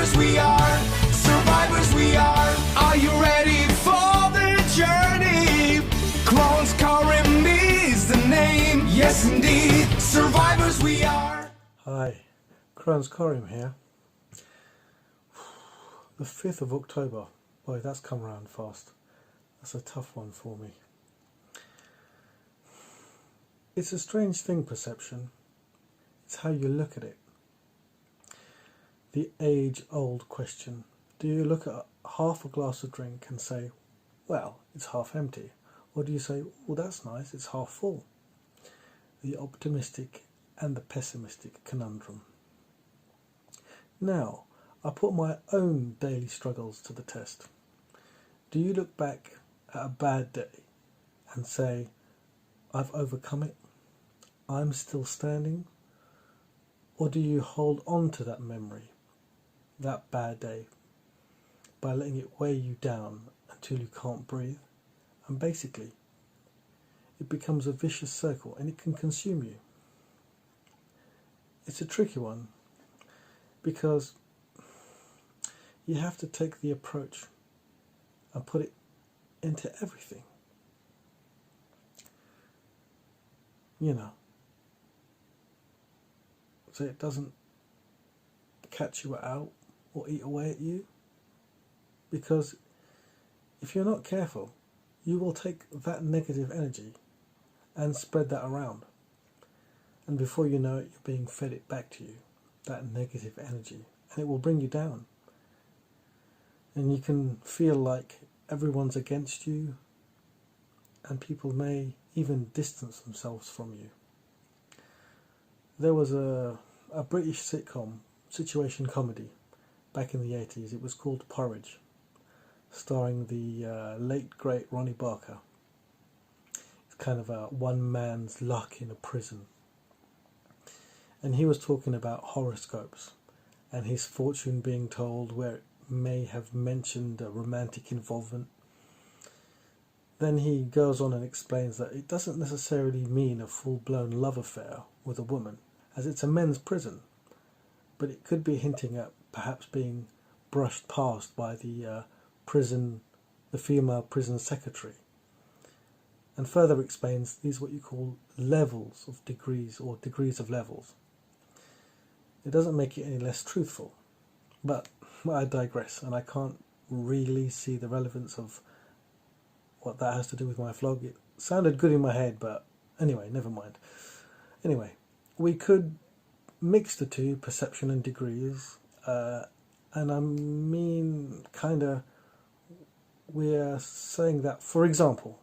Survivors we are, survivors we are. Are you ready for the journey? Clarence Karim is the name, yes indeed. Survivors we are. Hi, Clarence Karim here. The 5th of October, boy, that's come round fast. That's a tough one for me. It's a strange thing, perception. It's how you look at it. The age-old question. Do you look at half a glass of drink and say, well, it's half empty? Or do you say, oh, that's nice, it's half full? The optimistic and the pessimistic conundrum. Now, I put my own daily struggles to the test. Do you look back at a bad day and say, I've overcome it, I'm still standing? Or do you hold on to that memory, that bad day, by letting it weigh you down until you can't breathe? And basically, it becomes a vicious circle and it can consume you. It's a tricky one because you have to take the approach and put it into everything. You know, so it doesn't catch you out or eat away at you. Because if you're not careful, you will take that negative energy and spread that around. And before you know it, you're being fed it back to you, that negative energy, and it will bring you down. And you can feel like everyone's against you, and people may even distance themselves from you. There was a British sitcom, situation comedy, back in the 80s. It was called Porridge, starring the late great Ronnie Barker. It's kind of a one man's luck in a prison. And he was talking about horoscopes and his fortune being told, where it may have mentioned a romantic involvement. Then he goes on and explains that it doesn't necessarily mean a full-blown love affair with a woman, as it's a men's prison, but it could be hinting at perhaps being brushed past by the female prison secretary. And further explains these are what you call levels of degrees, or degrees of levels. It doesn't make it any less truthful, but I digress, and I can't really see the relevance of what that has to do with my vlog. It sounded good in my head, but anyway, never mind. Anyway, we could mix the two, perception and degrees, and I mean kinda, we're saying that, for example,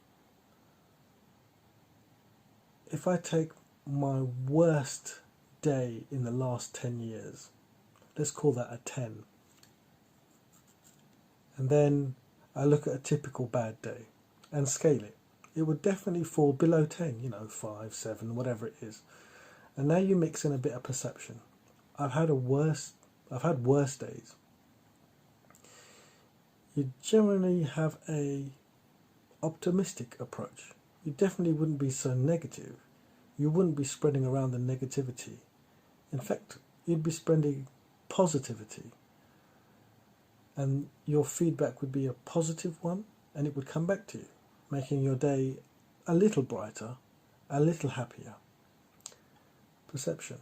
if I take my worst day in the last 10 years, let's call that a 10, and then I look at a typical bad day and scale it, it would definitely fall below 10, 5, 7, whatever it is. And now you mix in a bit of perception. I've had worse days. You generally have a optimistic approach. You definitely wouldn't be so negative. You wouldn't be spreading around the negativity. In fact, you'd be spreading positivity. And your feedback would be a positive one, and it would come back to you, making your day a little brighter, a little happier. Perception.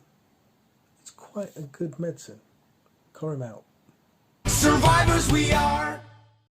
It's quite a good medicine. Karim out. Survivors we are.